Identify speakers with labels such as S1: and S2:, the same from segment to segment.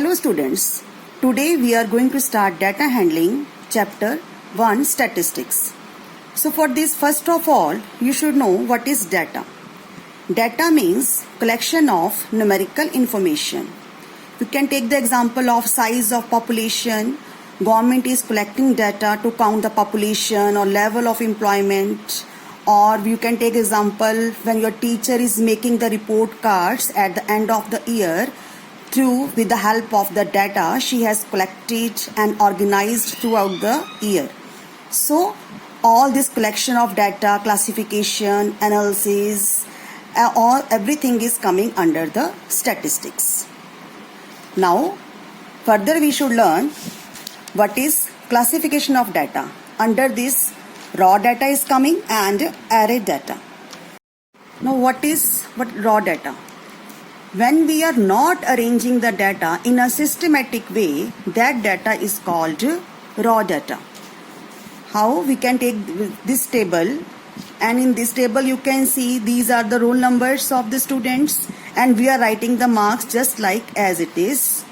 S1: Hello students, today we are going to start data handling chapter 1 statistics. So for this, first of all, you should know what is data. Data means collection of numerical information. You can take the example of size of population. Government is collecting data to count the population or level of employment. Or you can take example when your teacher is making the report cards at the end of the year. With the help of the data she has collected and organized throughout the year. So all this collection of data, classification, analysis, everything is coming under the statistics. Now further we should learn what is classification of data. Under this, raw data is coming and array data. Now what raw data? When we are not arranging the data in a systematic way, that data is called raw data. How? We can take this table, and in this table you can see these are the roll numbers of the students, and we are writing the marks just like as it is.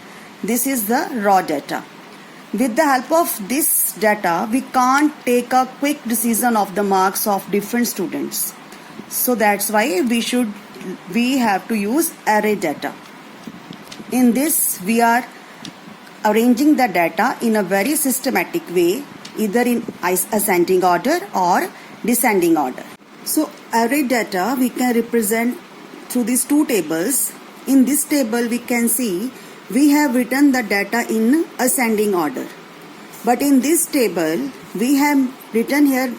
S1: This is the raw data. With the help of this data, we can't take a quick decision of the marks of different students. So that's why we have to use array data. In this, we are arranging the data in a very systematic way, either in ascending order or descending order. So array data we can represent through these two tables. In this table we can see we have written the data in ascending order. But in this table we have written here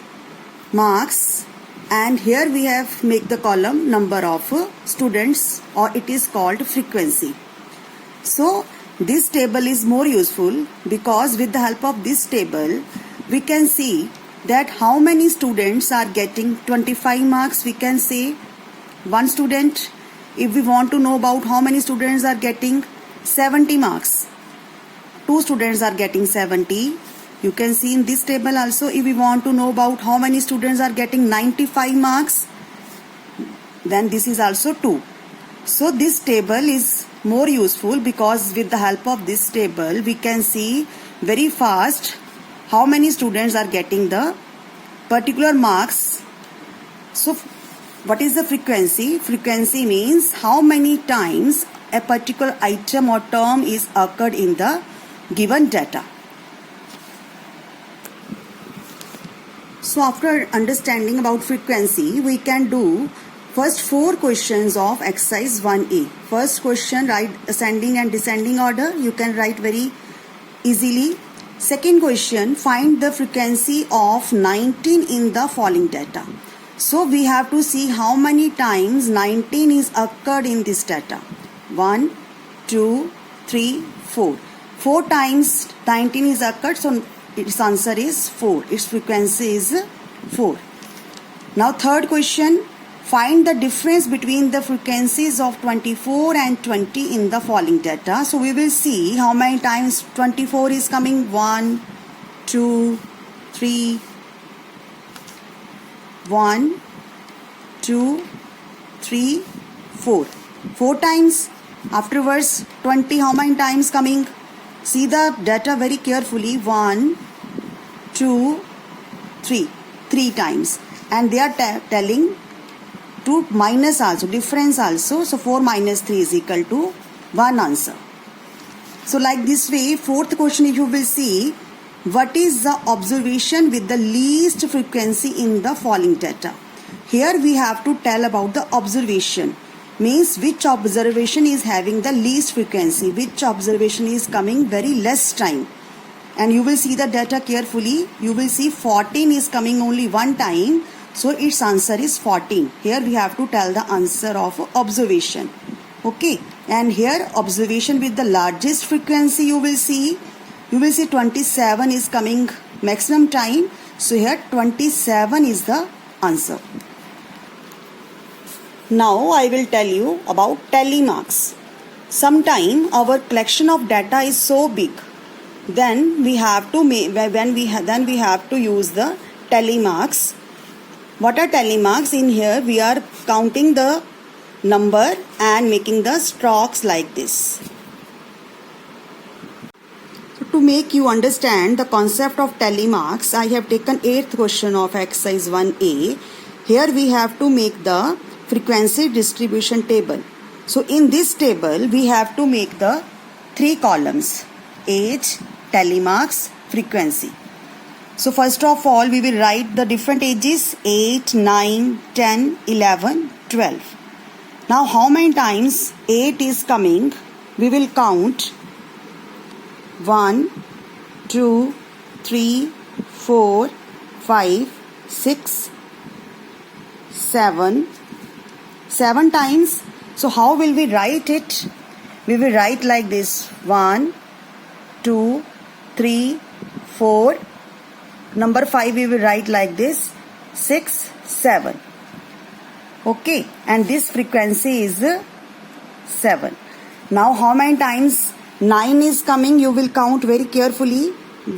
S1: marks, and here we have make the column number of students, or it is called frequency. So this table is more useful because with the help of this table we can see that how many students are getting 25 marks. We can say one student. If we want to know about how many students are getting 70 marks, two students are getting 70. You can see in this table also, if we want to know about how many students are getting 95 marks, then this is also 2. So this table is more useful because with the help of this table we can see very fast how many students are getting the particular marks. So what is the frequency? Frequency means how many times a particular item or term is occurred in the given data. So after understanding about frequency, we can do first 4 questions of exercise 1A. First question, write ascending and descending order. You can write very easily. Second question, find the frequency of 19 in the following data. So we have to see how many times 19 is occurred in this data. 1, 2, 3, 4. 4 times 19 is occurred, so its answer is 4. Its frequency is 4. Now third question, find the difference between the frequencies of 24 and 20 in the following data. So we will see how many times 24 is coming. 1, 2, 3, 1, 2, 3, 4. 4 times. Afterwards 20 how many times coming? See the data very carefully. 1, 2, 3. 3 times. And they are telling to minus also, difference also. So 4 minus 3 is equal to 1 answer. So like this way, fourth question you will see what is the observation with the least frequency in the following data. Here we have to tell about the observation. Means which observation is having the least frequency, which observation is coming very less time. And you will see the data carefully. You will see 14 is coming only one time. So its answer is 14. Here we have to tell the answer of observation. Okay. And here observation with the largest frequency you will see 27 is coming maximum time. So here 27 is the answer. Now I will tell you about tally marks. Sometime our collection of data is so big, then we have to use the tally marks. What are tally marks? In here we are counting the number and making the strokes like this. to make you understand the concept of telemarks, I have taken 8th question of exercise 1A. Here we have to make the frequency distribution table. So in this table, we have to make the 3 columns: age, telemarks, frequency. So first of all, we will write the different ages: 8, 9, 10, 11, 12. Now how many times 8 is coming? We will count 1, 2, 3, 4, 5, 6, 7. 7 times. So how will we write it? We will write like this: 1, 2, 3, 4. Number 5 we will write like this: 6, 7. Okay, and this frequency is 7. Now how many times 9 is coming? You will count very carefully: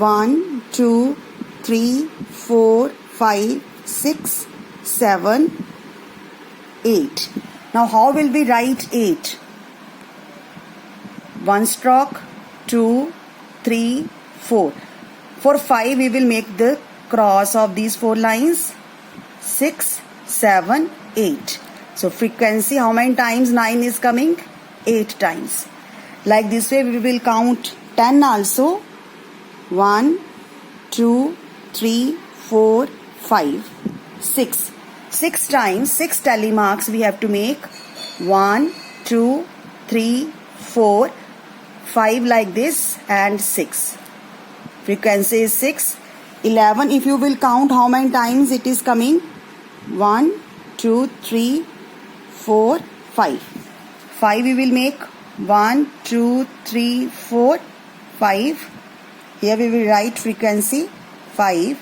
S1: 1, 2, 3, 4, 5, 6, 7, 8. Now how will we write 8? 1 stroke, 2, 3, 4. For 5 we will make the cross of these 4 lines: 6, 7, 8. So frequency, how many times 9 is coming? 8 times. Like this way we will count 10 also: 1, 2, 3, 4, 5, 6. 6 times, 6 telemarks we have to make: 1, 2, 3, 4, 5 like this, and 6. Frequency is 6. 11, if you will count how many times it is coming: 1, 2, 3, 4, 5. 5 we will make: 1, 2, 3, 4, 5. Here we will write frequency 5.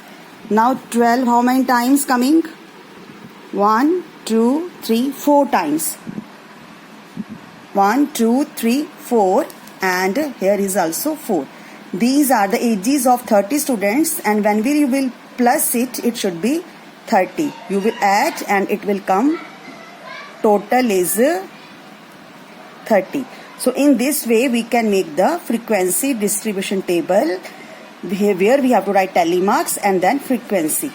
S1: Now 12, how many times coming? 1, 2, 3, 4 times. 1, 2, 3, 4, and here is also 4. These are the ages of 30 students, and when we will plus it, it should be 30. You will add and it will come. Total is 30. So in this way we can make the frequency distribution table, where we have to write telemarks and then frequency.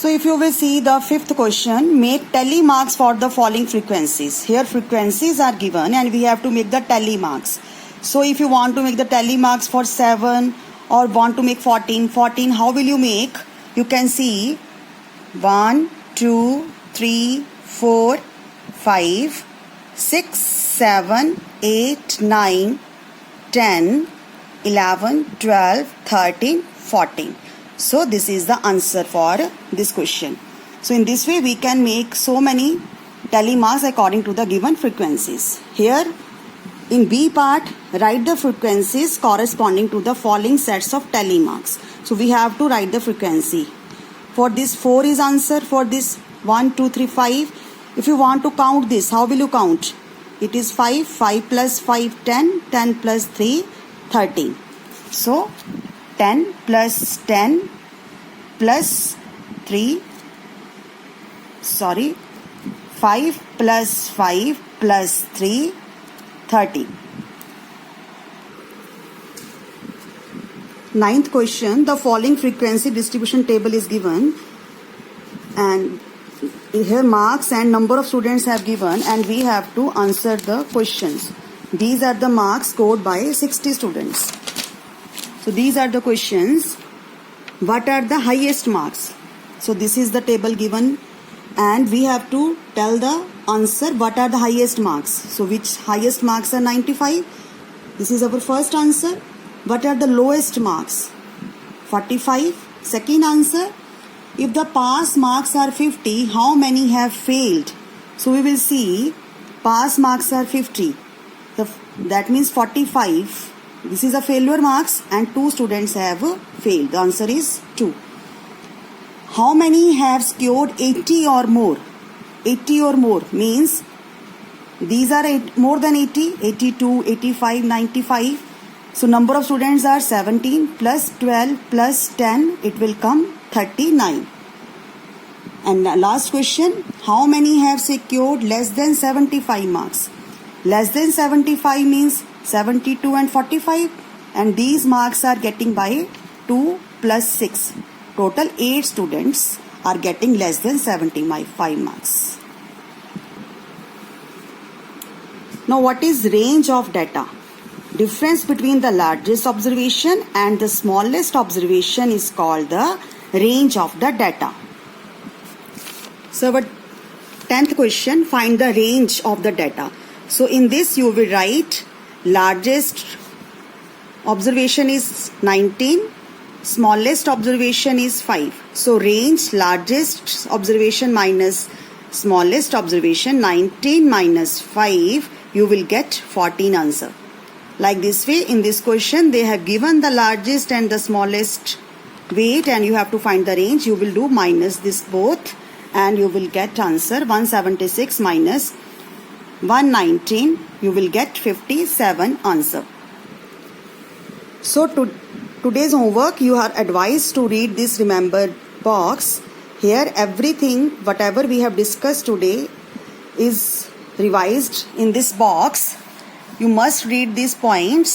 S1: So if you will see the 5th question, make telemarks for the following frequencies. Here frequencies are given and we have to make the telemarks. So if you want to make the telemarks for 7 or want to make 14, how will you make? You can see 1, 2, 3, 4, 5, 6, 7, 8, 9, 10, 11, 12, 13, 14. So this is the answer for this question. So in this way we can make so many telemarks according to the given frequencies. Here in B part, write the frequencies corresponding to the following sets of telemarks. So we have to write the frequency. For this 4 is answer. For this 1, 2, 3, 5. If you want to count this, how will you count? It is 5. 5 plus 5, 10. 10 plus 3, 13. So 10 plus 10 plus 3, 5 plus 5 plus 3, 30. 9th question, the following frequency distribution table is given, and here marks and number of students have given, and we have to answer the questions. These are the marks scored by 60 students. So these are the questions. What are the highest marks? So this is the table given, and we have to tell the answer. What are the highest marks? So which highest marks are 95? This is our first answer. What are the lowest marks? 45. Second answer. If the pass marks are 50, how many have failed? So we will see pass marks are 50. That means 45. This is a failure marks and 2 students have failed. The answer is 2. How many have scored 80 or more? 80 or more means these are more than 80, 82, 85, 95. So number of students are 17 plus 12 plus 10, it will come 39. And last question, how many have secured less than 75 marks? Less than 75 means 72 and 45, and these marks are getting by 2 plus 6. Total 8 students are getting less than 75 marks. Now what is range of data? Difference between the largest observation and the smallest observation is called the range of the data. So our 10th question, find the range of the data. So in this you will write largest observation is 19, smallest observation is 5. So range largest observation minus smallest observation, 19 minus 5, you will get 14 answer. Like this way, in this question they have given the largest and the smallest weight and you have to find the range. You will do minus this both and you will get answer 176 minus 119. You will get 57 answer. So today's homework, you are advised to read this remembered box. Here everything whatever we have discussed today is revised in this box. You must read these points